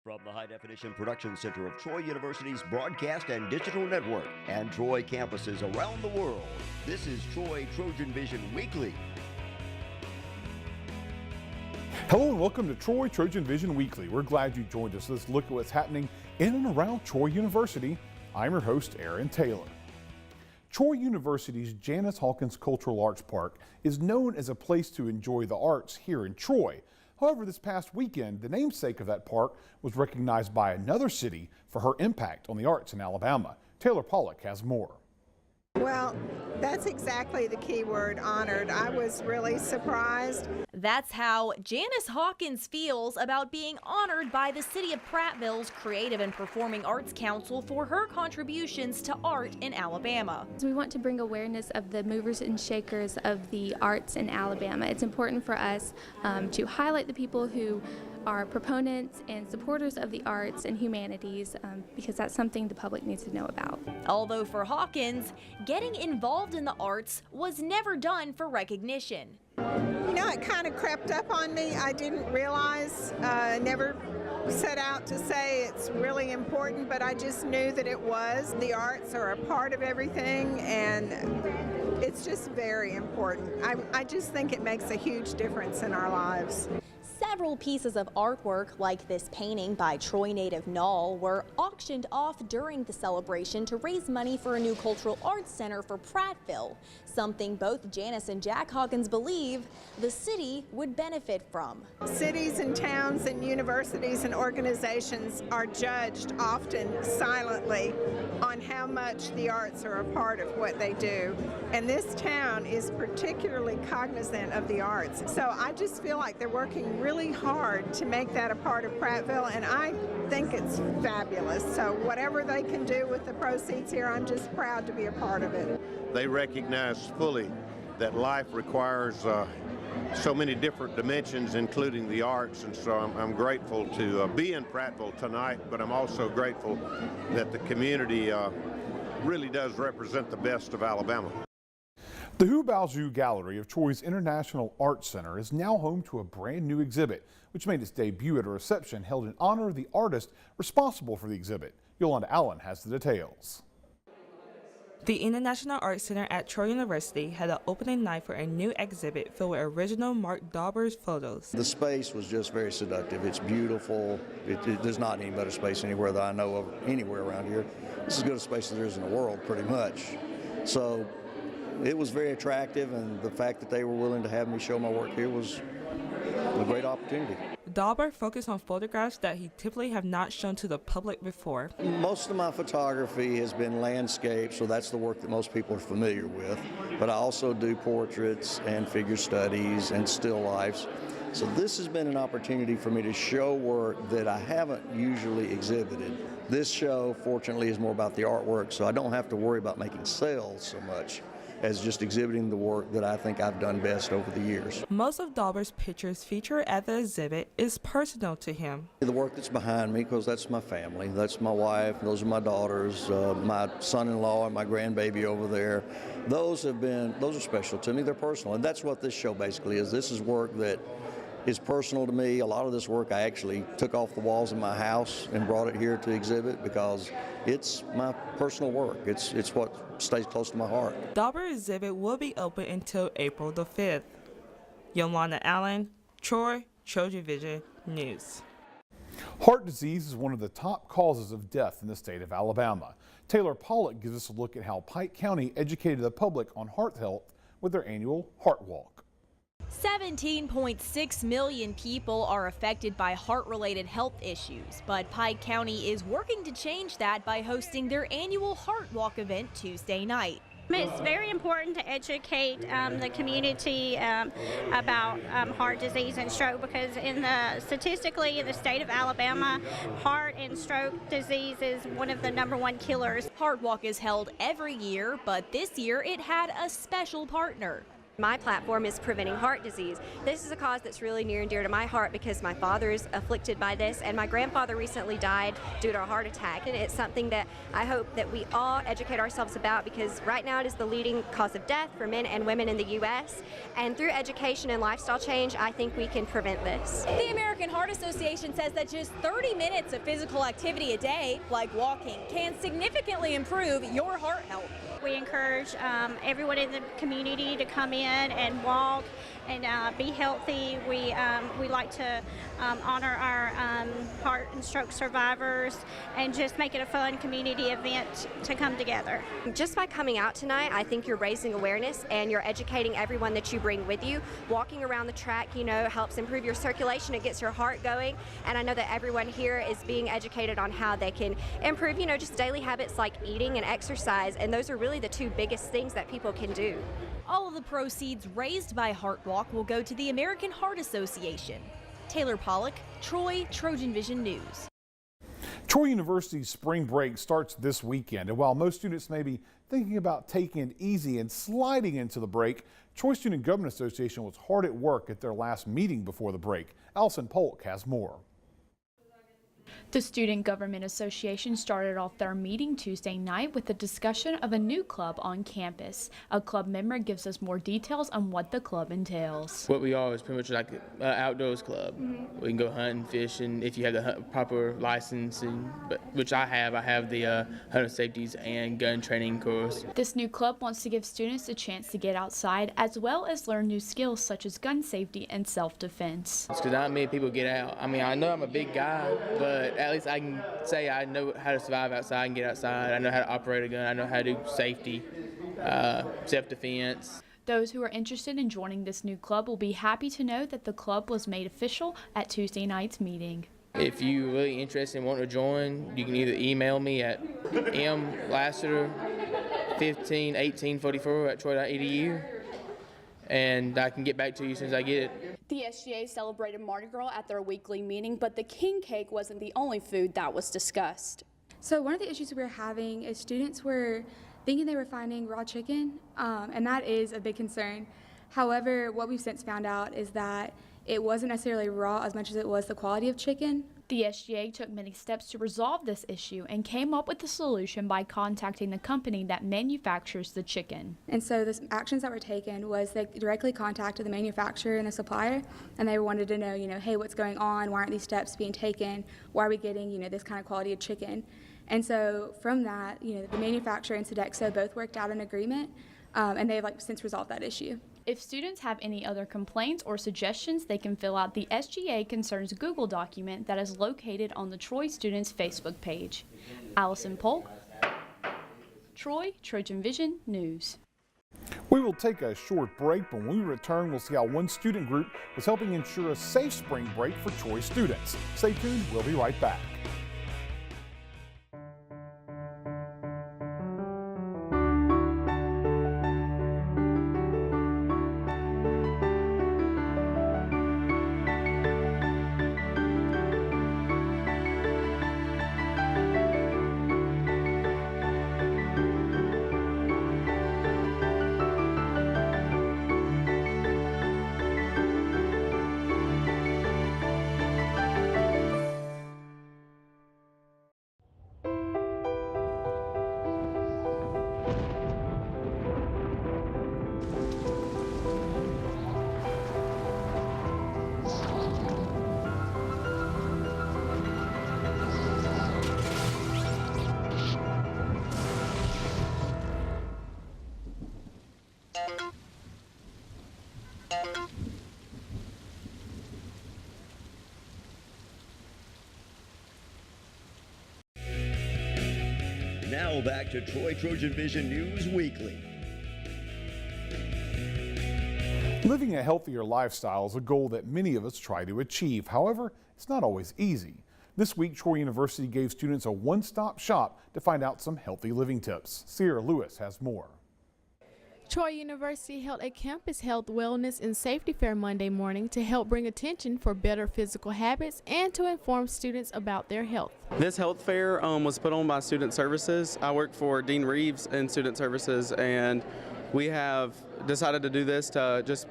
From the High Definition Production Center of Troy University's Broadcast and Digital Network and Troy campuses around the world, this is Troy TrojanVision Weekly. Hello and welcome to Troy TrojanVision Weekly. We're glad you joined us. Let's look at what's happening in and around Troy University. I'm your host, Aaron Taylor. Troy University's Janice Hawkins Cultural Arts Park is known as a place to enjoy the arts here in Troy. However, this past weekend, the namesake of that park was recognized by another city for her impact on the arts in Alabama. Taylor Pollock has more. Well, that's exactly the key word, honored. I was really surprised. That's how Janice Hawkins feels about being honored by the City of Prattville's Creative and Performing Arts Council for her contributions to art in Alabama. We want to bring awareness of the movers and shakers of the arts in Alabama. It's important for us to highlight the people who are proponents and supporters of the arts and humanities because that's something the public needs to know about. Although for Hawkins, getting involved in the arts was never done for recognition. You know, it kind of crept up on me. I didn't realize, never set out to say it's really important, but I just knew that it was. The arts are a part of everything, and it's just very important. I just think it makes a huge difference in our lives. Several pieces of artwork, like this painting by Troy native Null, were auctioned off during the celebration to raise money for a new cultural arts center for Prattville, something both Janice and Jack Hawkins believe the city would benefit from. Cities and towns and universities and organizations are judged often silently on how much the arts are a part of what they do. And this town is particularly cognizant of the arts. So I just feel like they're working really hard to make that a part of Prattville, and I think it's fabulous. So whatever they can do with the proceeds here, I'm just proud to be a part of it. They recognize fully that life requires so many different dimensions, including the arts, and so I'm grateful to be in Prattville tonight, but I'm also grateful that the community really does represent the best of Alabama. The Hubaozu Gallery of Troy's International Arts Center is now home to a brand new exhibit, which made its debut at a reception held in honor of the artist responsible for the exhibit. Yolanda Allen has the details. The International Arts Center at Troy University had an opening night for a new exhibit filled with original Mark Dauber's photos. The space was just very seductive. It's beautiful. There's not any better space anywhere that I know of anywhere around here. This is as good a space as there is in the world, pretty much. So it was very attractive, and the fact that they were willing to have me show my work here was a great opportunity. Dauber focused on photographs that he typically have not shown to the public before. Most of my photography has been landscape, so that's the work that most people are familiar with. But I also do portraits and figure studies and still lifes. So this has been an opportunity for me to show work that I haven't usually exhibited. This show, fortunately, is more about the artwork, so I don't have to worry about making sales so much as just exhibiting the work that I think I've done best over the years. Most of Dauber's pictures featured at the exhibit is personal to him. The work that's behind me, because that's my family, that's my wife, those are my daughters, my son-in-law and my grandbaby over there. Those are special to me, they're personal, and that's what this show basically is. This is work that is personal to me. A lot of this work I actually took off the walls of my house and brought it here to exhibit because it's my personal work. It's what stays close to my heart. Dauber exhibit will be open until April the 5th. Yolanda Allen, Troy TrojanVision News. Heart disease is one of the top causes of death in the state of Alabama. Taylor Pollock gives us a look at how Pike County educated the public on heart health with their annual Heart Walk. 17.6 million people are affected by heart-related health issues, but Pike County is working to change that by hosting their annual Heart Walk event Tuesday night. It's very important to educate the community about heart disease and stroke because statistically in the state of Alabama, heart and stroke disease is one of the #1 killers. Heart Walk is held every year, but this year it had a special partner. My platform is preventing heart disease. This is a cause that's really near and dear to my heart because my father is afflicted by this, and my grandfather recently died due to a heart attack. And it's something that I hope that we all educate ourselves about, because right now it is the leading cause of death for men and women in the U.S. And through education and lifestyle change, I think we can prevent this. The American Heart Association says that just 30 minutes of physical activity a day, like walking, can significantly improve your heart health. We encourage everyone in the community to come in and walk and be healthy. We like to honor our heart and stroke survivors and just make it a fun community event to come together. Just by coming out tonight, I think you're raising awareness and you're educating everyone that you bring with you. Walking around the track, helps improve your circulation. It gets your heart going. And I know that everyone here is being educated on how they can improve, just daily habits like eating and exercise. And those are really the two biggest things that people can do. All of the proceeds raised by Heart Walk will go to the American Heart Association. Taylor Pollock, Troy, TrojanVision News. Troy University's spring break starts this weekend, and while most students may be thinking about taking it easy and sliding into the break, Troy Student Government Association was hard at work at their last meeting before the break. Allison Polk has more. The Student Government Association started off their meeting Tuesday night with a discussion of a new club on campus. A club member gives us more details on what the club entails. What we are is pretty much like an outdoors club. We can go hunting, fishing, if you have the proper licensing, which I have the hunter safeties and gun training course. This new club wants to give students a chance to get outside as well as learn new skills such as gun safety and self-defense. It's because not many people get out. I know I'm a big guy, but at least I can say I know how to survive outside and get outside. I know how to operate a gun. I know how to do safety, self-defense. Those who are interested in joining this new club will be happy to know that the club was made official at Tuesday night's meeting. If you're really interested and want to join, you can either email me at mlassiter151844@troy.edu, and I can get back to you as soon as I get it. The SGA celebrated Mardi Gras at their weekly meeting, but the king cake wasn't the only food that was discussed. So one of the issues we were having is students were thinking they were finding raw chicken, and that is a big concern. However, what we've since found out is that it wasn't necessarily raw as much as it was the quality of chicken. The SGA took many steps to resolve this issue and came up with a solution by contacting the company that manufactures the chicken. And so the actions that were taken was they directly contacted the manufacturer and the supplier, and they wanted to know, hey, what's going on? Why aren't these steps being taken? Why are we getting, this kind of quality of chicken? And so from that, the manufacturer and Sodexo both worked out an agreement, and they've since resolved that issue. If students have any other complaints or suggestions, they can fill out the SGA Concerns Google document that is located on the Troy Students Facebook page. Allison Polk, Troy, TrojanVision News. We will take a short break, but when we return, we'll see how one student group is helping ensure a safe spring break for Troy students. Stay tuned, we'll be right back. Now back to Troy TrojanVision News Weekly. Living a healthier lifestyle is a goal that many of us try to achieve. However, it's not always easy. This week, Troy University gave students a one-stop shop to find out some healthy living tips. Sierra Lewis has more. Troy University held a campus health, wellness, and safety fair Monday morning to help bring attention for better physical habits and to inform students about their health. This health fair was put on by Student Services. I work for Dean Reeves in Student Services, and we have decided to do this to just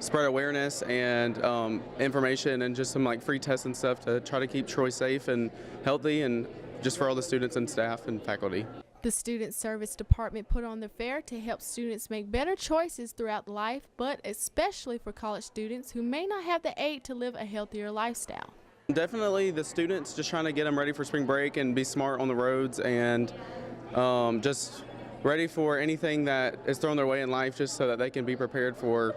spread awareness and information and just some like free tests and stuff to try to keep Troy safe and healthy, and just for all the students and staff and faculty. The Student Service Department put on the fair to help students make better choices throughout life, but especially for college students who may not have the aid to live a healthier lifestyle. Definitely the students, just trying to get them ready for spring break and be smart on the roads and just ready for anything that is thrown their way in life, just so that they can be prepared for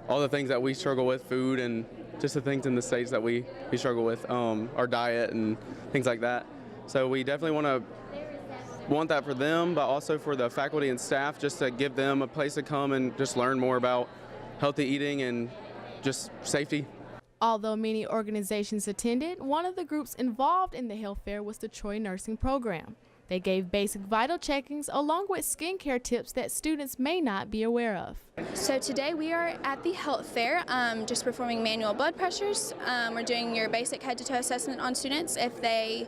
all the things that we struggle with, food and just the things in the States that we struggle with, our diet and things like that. So we definitely want that for them, but also for the faculty and staff, just to give them a place to come and just learn more about healthy eating and just safety. Although many organizations attended, one of the groups involved in the health fair was the Troy Nursing Program. They gave basic vital checkings along with skincare tips that students may not be aware of. So today we are at the health fair, just performing manual blood pressures. We're doing your basic head-to-toe assessment on students if they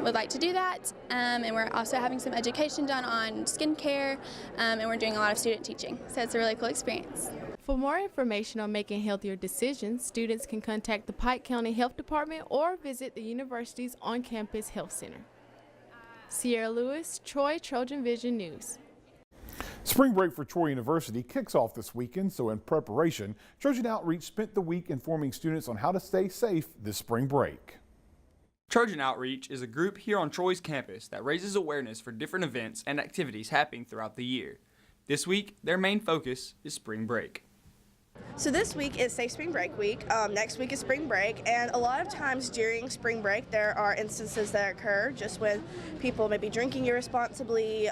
would like to do that. And we're also having some education done on skincare, and we're doing a lot of student teaching. So it's a really cool experience. For more information on making healthier decisions, students can contact the Pike County Health Department or visit the university's on-campus health center. Sierra Lewis, Troy TrojanVision News. Spring break for Troy University kicks off this weekend, so in preparation, Trojan Outreach spent the week informing students on how to stay safe this spring break. Trojan Outreach is a group here on Troy's campus that raises awareness for different events and activities happening throughout the year. This week, their main focus is spring break. So this week is Safe Spring Break Week. Next week is spring break, and a lot of times during spring break there are instances that occur just with people maybe drinking irresponsibly,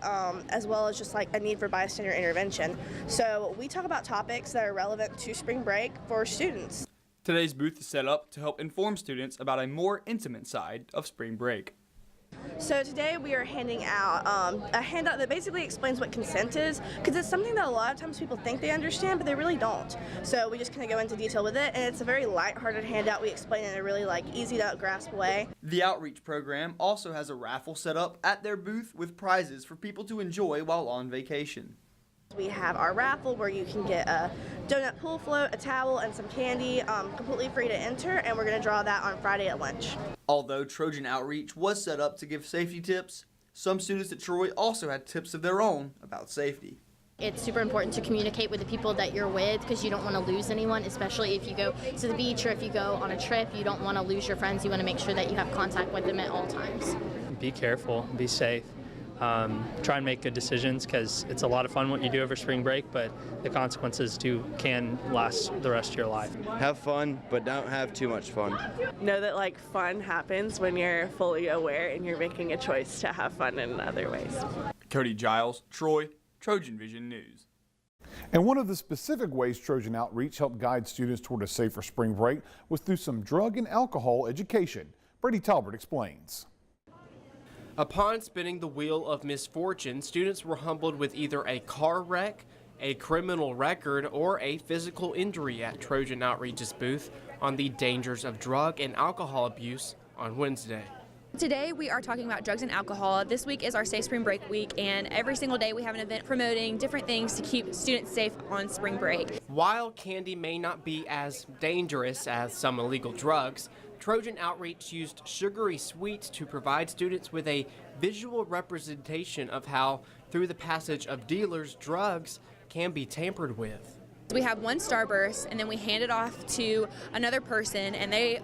as well as just like a need for bystander intervention. So we talk about topics that are relevant to spring break for students. Today's booth is set up to help inform students about a more intimate side of spring break. So today we are handing out a handout that basically explains what consent is, because it's something that a lot of times people think they understand, but they really don't. So we just kind of go into detail with it, and it's a very lighthearted handout. We explain it in a really easy to grasp way. The outreach program also has a raffle set up at their booth with prizes for people to enjoy while on vacation. We have our raffle where you can get a donut pool float, a towel, and some candy, completely free to enter, and we're going to draw that on Friday at lunch. Although Trojan Outreach was set up to give safety tips, some students at Troy also had tips of their own about safety. It's super important to communicate with the people that you're with, because you don't want to lose anyone, especially if you go to the beach or if you go on a trip. You don't want to lose your friends. You want to make sure that you have contact with them at all times. Be careful, be safe. Try and make good decisions, because it's a lot of fun what you do over spring break, but the consequences can last the rest of your life. Have fun, but don't have too much fun. Know that fun happens when you're fully aware and you're making a choice to have fun in other ways. Cody Giles, Troy, TrojanVision News. And one of the specific ways Trojan Outreach helped guide students toward a safer spring break was through some drug and alcohol education. Brady Talbert explains. Upon spinning the wheel of misfortune, students were humbled with either a car wreck, a criminal record, or a physical injury at Trojan Outreach's booth on the dangers of drug and alcohol abuse on Wednesday. Today we are talking about drugs and alcohol. This week is our Safe Spring Break week, and every single day we have an event promoting different things to keep students safe on spring break. While candy may not be as dangerous as some illegal drugs, Trojan Outreach used sugary sweets to provide students with a visual representation of how, through the passage of dealers, drugs can be tampered with. We have one Starburst, and then we hand it off to another person, and they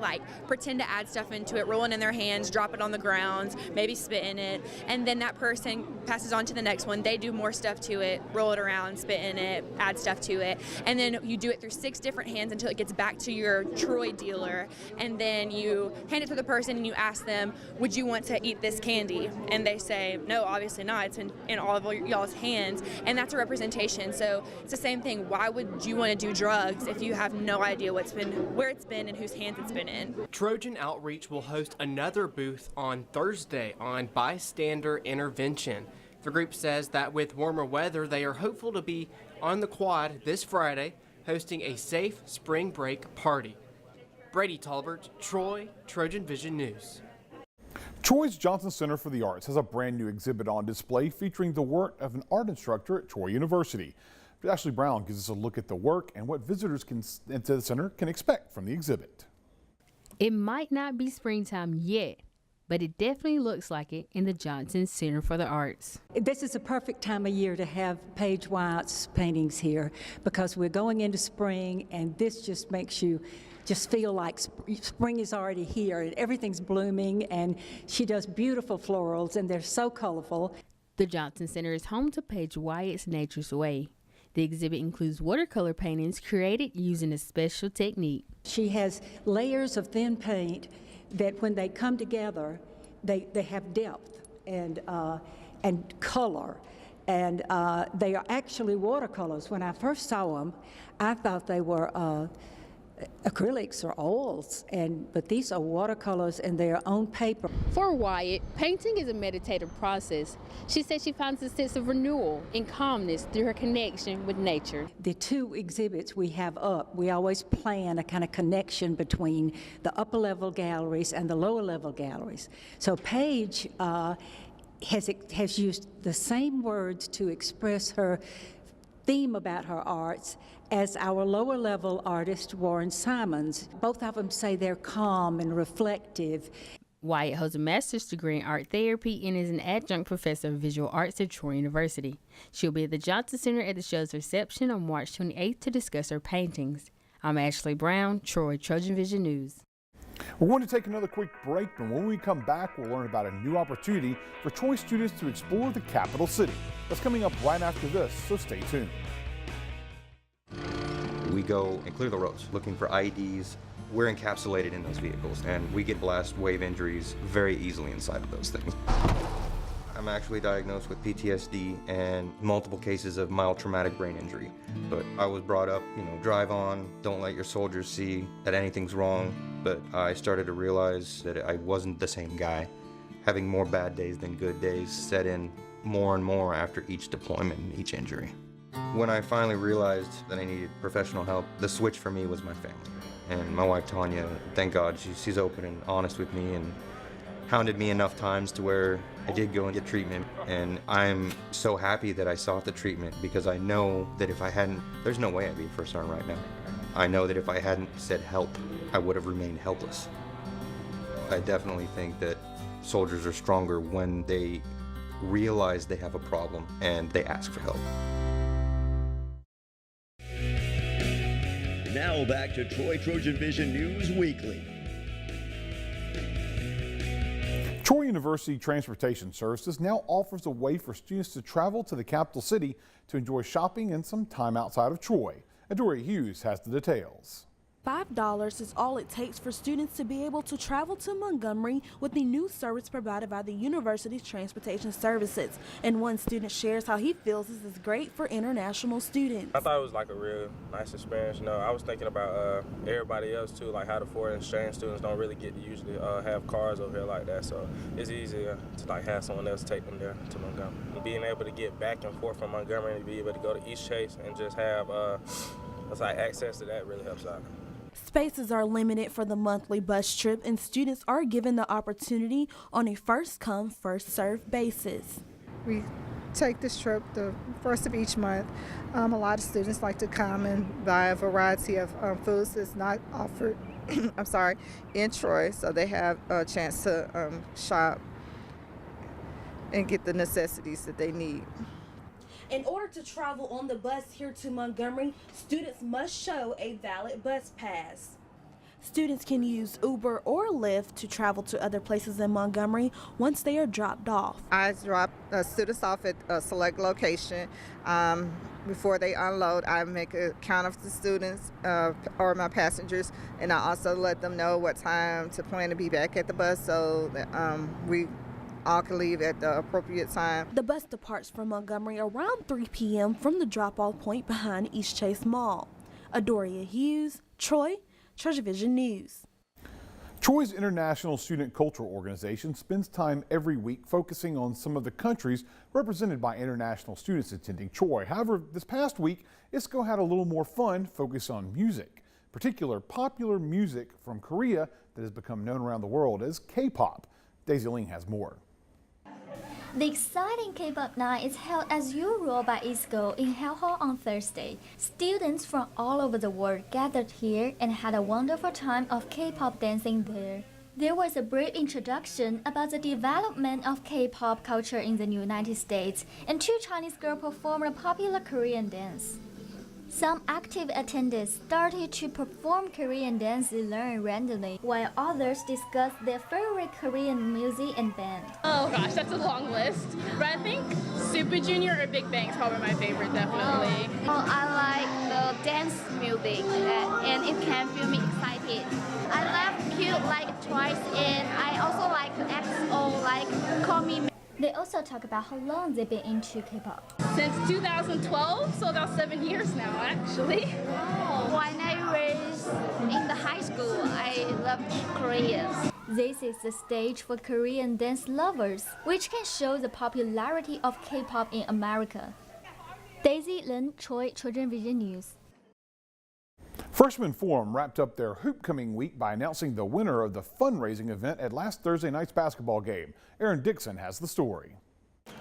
pretend to add stuff into it, roll it in their hands, drop it on the ground, maybe spit in it, and then that person passes on to the next one. They do more stuff to it, roll it around, spit in it, add stuff to it, and then you do it through 6 different hands until it gets back to your Troy dealer, and then you hand it to the person and you ask them, would you want to eat this candy? And they say, no, obviously not, it's in all of y'all's hands, and that's a representation. So it's the same thing. Why would you want to do drugs if you have no idea where it's been and whose hands it's been in? Trojan Outreach will host another booth on Thursday on bystander intervention. The group says that with warmer weather, they are hopeful to be on the quad this Friday, hosting a safe spring break party. Brady Talbert, Troy, TrojanVision News. Troy's Johnson Center for the Arts has a brand new exhibit on display featuring the work of an art instructor at Troy University. Ashley Brown gives us a look at the work and what visitors into the center can expect from the exhibit. It might not be springtime yet, but it definitely looks like it in the Johnson Center for the Arts. This is a perfect time of year to have Paige Wyatt's paintings here because we're going into spring, and this just makes you just feel like spring is already here and everything's blooming, and she does beautiful florals and they're so colorful. The Johnson Center is home to Paige Wyatt's Nature's Way. The exhibit includes watercolor paintings created using a special technique. She has layers of thin paint that when they come together, they have depth and color. And they are actually watercolors. When I first saw them, I thought they were acrylics or oils, but these are watercolors and they are on paper. For Wyatt, painting is a meditative process. She says she finds a sense of renewal and calmness through her connection with nature. The two exhibits we have up, we always plan a kind of connection between the upper level galleries and the lower level galleries. So Paige has used the same words to express her theme about her arts as our lower level artist Warren Simons. Both of them say they're calm and reflective. Wyatt holds a master's degree in art therapy and is an adjunct professor of visual arts at Troy University. She'll be at the Johnson Center at the show's reception on March 28th to discuss her paintings. I'm Ashley Brown, Troy TrojanVision News. We're going to take another quick break, and when we come back, we'll learn about a new opportunity for Troy students to explore the capital city. That's coming up right after this, so stay tuned. We go and clear the roads looking for IEDs. We're encapsulated in those vehicles, and we get blast wave injuries very easily inside of those things. I'm actually diagnosed with PTSD and multiple cases of mild traumatic brain injury. But I was brought up, drive on, don't let your soldiers see that anything's wrong. But I started to realize that I wasn't the same guy. Having more bad days than good days set in more and more after each deployment and each injury. When I finally realized that I needed professional help, the switch for me was my family. And my wife, Tanya, thank God, she's open and honest with me and hounded me enough times to where I did go and get treatment. And I'm so happy that I sought the treatment because I know that if I hadn't, there's no way I'd be a first sergeant right now. I know that if I hadn't said help, I would have remained helpless. I definitely think that soldiers are stronger when they realize they have a problem and they ask for help. Now back to Troy TrojanVision News Weekly. Troy University Transportation Services now offers a way for students to travel to the capital city to enjoy shopping and some time outside of Troy. Adoria Hughes has the details. $5 is all it takes for students to be able to travel to Montgomery with the new service provided by the university's transportation services. And one student shares how he feels this is great for international students. I thought it was like a real nice experience. I was thinking about everybody else too, like how the foreign exchange students don't really get to usually have cars over here like that. So it's easier to have someone else take them there to Montgomery. And being able to get back and forth from Montgomery and be able to go to East Chase and just have access to that really helps out. Spaces are limited for the monthly bus trip, and students are given the opportunity on a first-come, first-served basis. We take this trip the first of each month. A lot of students like to come and buy a variety of foods that's not offered in Troy, so they have a chance to shop and get the necessities that they need. In order to travel on the bus here to Montgomery, students must show a valid bus pass. Students can use Uber or Lyft to travel to other places in Montgomery once they are dropped off. I drop students off at a select location. Before they unload, I make a count of the students or my passengers, and I also let them know what time to plan to be back at the bus so that we all can leave at the appropriate time. The bus departs from Montgomery around 3 p.m. from the drop-off point behind East Chase Mall. Adoria Hughes, Troy TrojanVision News. Troy's International Student Cultural Organization spends time every week focusing on some of the countries represented by international students attending Troy. However, this past week, ISCO had a little more fun focused on music, particular popular music from Korea that has become known around the world as K-pop. Daisy Ling has more. The exciting K-pop night is held as usual by each school in Hell Hall on Thursday. Students from all over the world gathered here and had a wonderful time of K-pop dancing there. There was a brief introduction about the development of K-pop culture in the United States, and 2 Chinese girls performed a popular Korean dance. Some active attendees started to perform Korean dance and learn randomly, while others discussed their favorite Korean music and band. Oh gosh, that's a long list. But I think Super Junior or Big Bang is probably my favorite, definitely. Oh, I like the dance music and it can feel me excited. I love cute like Twice and I also like XO like Call Me. They also talk about how long they've been into K-pop. Since 2012, so about 7 years now actually. When I was in the high school, I loved Korean. This is the stage for Korean dance lovers, which can show the popularity of K-pop in America. Daisy Lin, Troy, TrojanVision News. Freshman Forum wrapped up their hoopcoming week by announcing the winner of the fundraising event at last Thursday night's basketball game. Aaron Dixon has the story.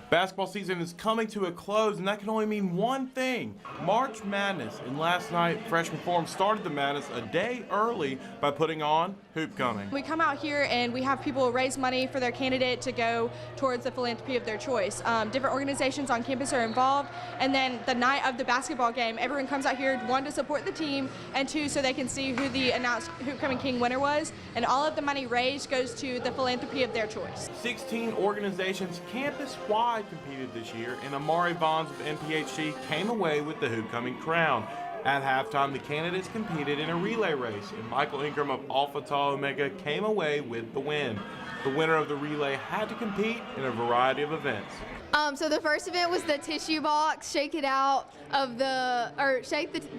Basketball season is coming to a close, and that can only mean one thing: March Madness. And last night, Freshman Forum started the madness a day early by putting on Hoopcoming. We come out here and we have people raise money for their candidate to go towards the philanthropy of their choice. Different organizations on campus are involved, and then the night of the basketball game, everyone comes out here, 1, to support the team, and 2, so they can see who the announced Hoopcoming King winner was, and all of the money raised goes to the philanthropy of their choice. 16 organizations campus-wide competed this year, and Amari Bonds of NPHC came away with the Hoopcoming crown. At halftime, the candidates competed in a relay race, and Michael Ingram of Alpha Tau Omega came away with the win. The winner of the relay had to compete in a variety of events. So the first event was the tissue box, shake the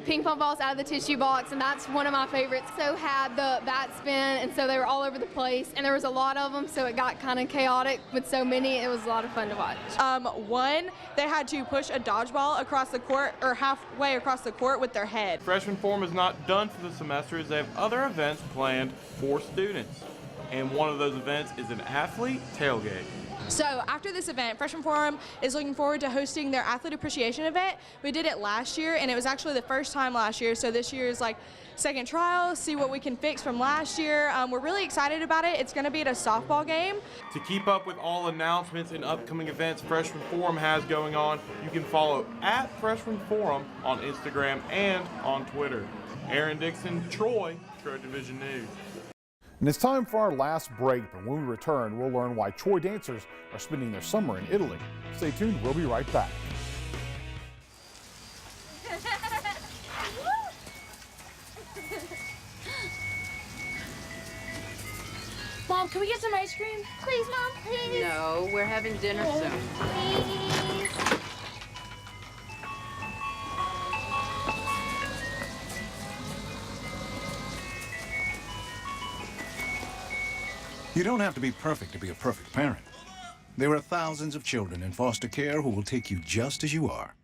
ping pong balls out of the tissue box, and that's one of my favorites. So had the bat spin, and so they were all over the place, and there was a lot of them, so it got kind of chaotic with so many. It was a lot of fun to watch. One, they had to push a dodgeball across the court, or halfway across the court, with their head. Freshman Forum is not done for the semester, as they have other events planned for students. And one of those events is an athlete tailgate. So after this event, Freshman Forum is looking forward to hosting their athlete appreciation event. We did it last year, and it was actually the first time last year, so this year is like second trial, see what we can fix from last year. We're really excited about it. It's going to be at a softball game. To keep up with all announcements and upcoming events Freshman Forum has going on, you can follow at Freshman Forum on Instagram and on Twitter. Aaron Dixon, Troy, TrojanVision News. And it's time for our last break, but when we return, we'll learn why Troy dancers are spending their summer in Italy. Stay tuned, we'll be right back. Mom, can we get some ice cream? Please, Mom, please. No, we're having dinner soon. Please. You don't have to be perfect to be a perfect parent. There are thousands of children in foster care who will take you just as you are.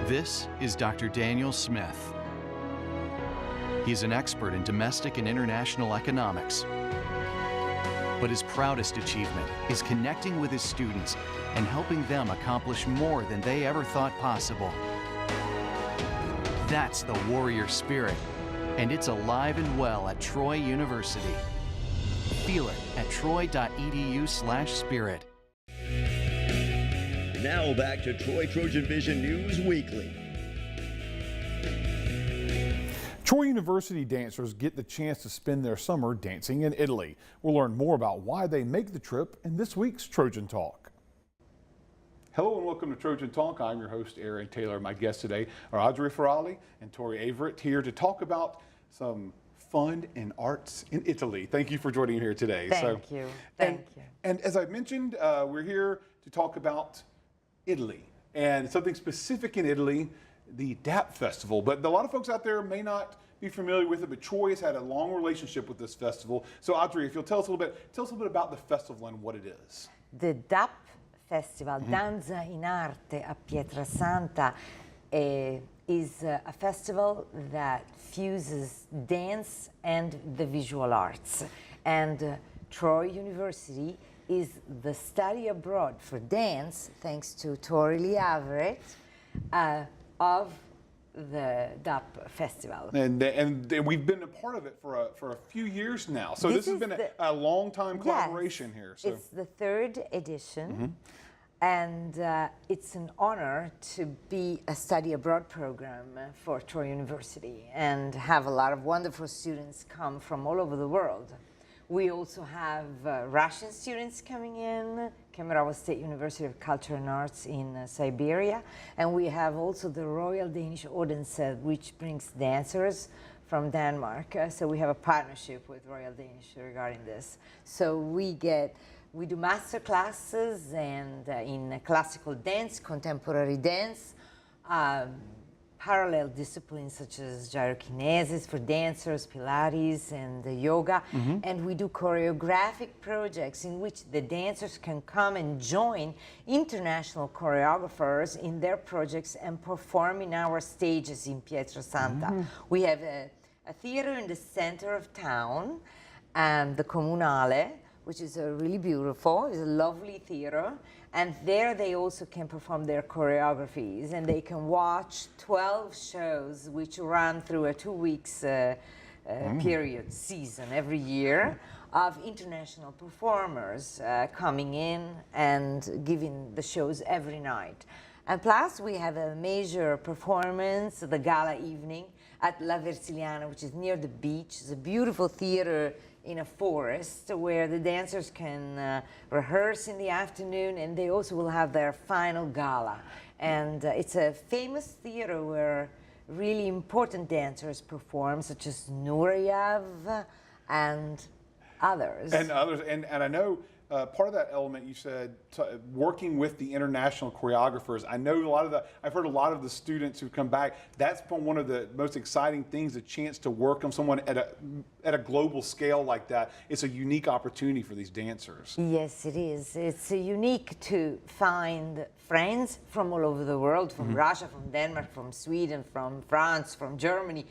This is Dr. Daniel Smith. He's an expert in domestic and international economics. But his proudest achievement is connecting with his students and helping them accomplish more than they ever thought possible. That's the warrior spirit, and it's alive and well at Troy University. Feel it at troy.edu/spirit. Now back to Troy TrojanVision News Weekly. Troy University dancers get the chance to spend their summer dancing in Italy. We'll learn more about why they make the trip in this week's Trojan Talk. Hello and welcome to Trojan Talk. I'm your host, Aaron Taylor. My guests today are Audrey Ferrali and Tori Averett, here to talk about some fun and arts in Italy. Thank you for joining me here today. Thank you. Thank you. And as I mentioned, we're here to talk about Italy and something specific in Italy, the DAP Festival. But a lot of folks out there may not be familiar with it, but Troy has had a long relationship with this festival. So Audrey, if you'll tell us a little bit about the festival and what it is. The DAP Festival, Danza in Arte a Pietrasanta, è is a festival that fuses dance and the visual arts. And Troy University is the study abroad for dance, thanks to Tori Liavret, of the DAP Festival. And we've been a part of it for a few years now. So this has been a long time collaboration here. So. It's the 3rd edition. And it's an honor to be a study abroad program for Troy University and have a lot of wonderful students come from all over the world. We also have Russian students coming in, Kemerovo State University of Culture and Arts in Siberia, and we have also the Royal Danish Odense, which brings dancers from Denmark. So we have a partnership with Royal Danish regarding this. So we do master classes and in classical dance, contemporary dance, parallel disciplines such as gyrokinesis for dancers, Pilates, and yoga. And we do choreographic projects in which the dancers can come and join international choreographers in their projects and perform in our stages in Pietrasanta. We have a theater in the center of town, the Comunale, which is really beautiful. It's a lovely theater. And there they also can perform their choreographies, and they can watch 12 shows which run through a 2 weeks period, season every year, of international performers coming in and giving the shows every night. And plus we have a major performance, the gala evening at La Versiliana, which is near the beach. It's a beautiful theater in a forest where the dancers can rehearse in the afternoon, and they also will have their final gala. And it's a famous theater where really important dancers perform, such as Nureyev and others. And I know part of that element you said, working with the international choreographers. I know I've heard a lot of the students who come back, that's been one of the most exciting things, a chance to work on someone at a global scale like that. It's a unique opportunity for these dancers. Yes, it is. It's unique to find friends from all over the world, from Russia, from Denmark, from Sweden, from France, from Germany,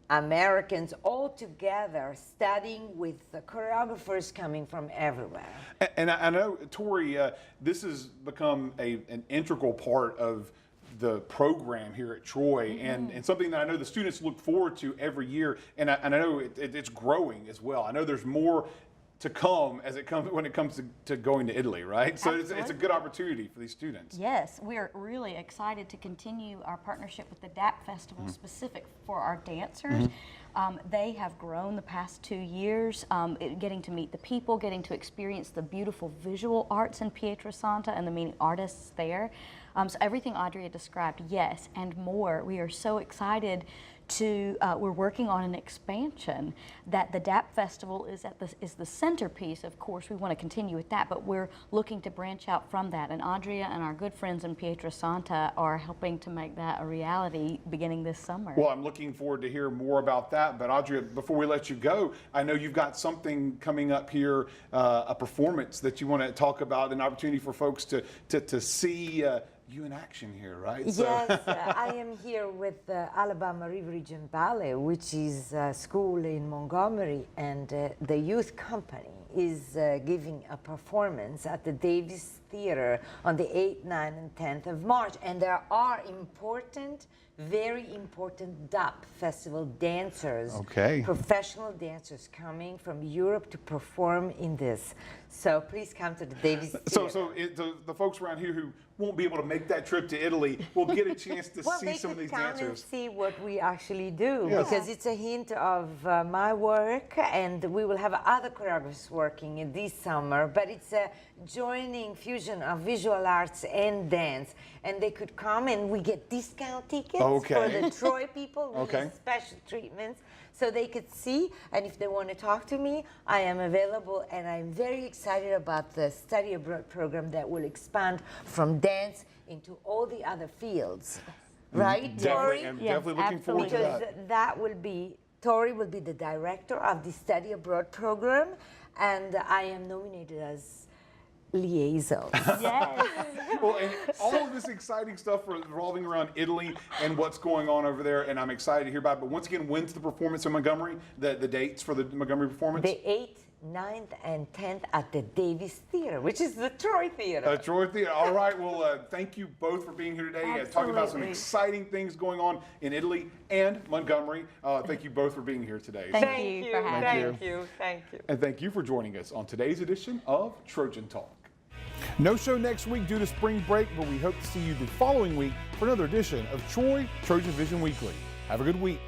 Americans all together studying with the choreographers coming from everywhere. And I know, Tori, this has become an integral part of the program here at Troy, and something that I know the students look forward to every year, and I know it's growing as well. I know there's more to come when it comes to going to Italy, right? So it's a good opportunity for these students. Yes, we're really excited to continue our partnership with the DAP Festival specific for our dancers. They have grown the past 2 years, getting to meet the people, getting to experience the beautiful visual arts in Pietrasanta and the many artists there. So everything Audrey described, yes, and more. We are so excited we're working on an expansion that the DAP Festival is the centerpiece. Of course, we want to continue with that, but we're looking to branch out from that. And Andrea and our good friends in Pietrasanta are helping to make that a reality beginning this summer. Well, I'm looking forward to hear more about that. But Andrea, before we let you go, I know you've got something coming up here, a performance that you want to talk about, an opportunity for folks to see you in action here, right? Yes, I am here with the Alabama River Region Ballet, which is a school in Montgomery, and the youth company is giving a performance at the Davis Theater on the 8th, 9th, and 10th of March. And there are very important DAP Festival dancers, professional dancers coming from Europe to perform in this. So please come to the Davis Theater. So the folks around here who won't be able to make that trip to Italy will get a chance to see some of these dancers. Well, they could come and see what we actually do, because it's a hint of my work, and we will have other choreographers working in this summer, but it's a joining fusion of visual arts and dance, and they could come and we get discount tickets for the Troy people, with special treatments, so they could see, and if they want to talk to me, I am available, and I'm very excited about the study abroad program that will expand from dance into all the other fields. Right, Tori? I'm definitely looking forward to that. Because that will be, Tori will be the director of the study abroad program, and I am nominated as liaisons. Yes. Well, and all of this exciting stuff revolving around Italy and what's going on over there, and I'm excited to hear about it. But once again, when's the performance in Montgomery? The dates for the Montgomery performance? The 8th, 9th, and 10th at the Davis Theater, which is the Troy Theater. Troy Theater. All right. Well, thank you both for being here today, talking about some Absolutely. exciting things going on in Italy and Montgomery. Thank you both for being here today. Thank you for having me. Thank you. And thank you for joining us on today's edition of Trojan Talk. No show next week due to spring break, but we hope to see you the following week for another edition of Troy Trojan Vision Weekly. Have a good week.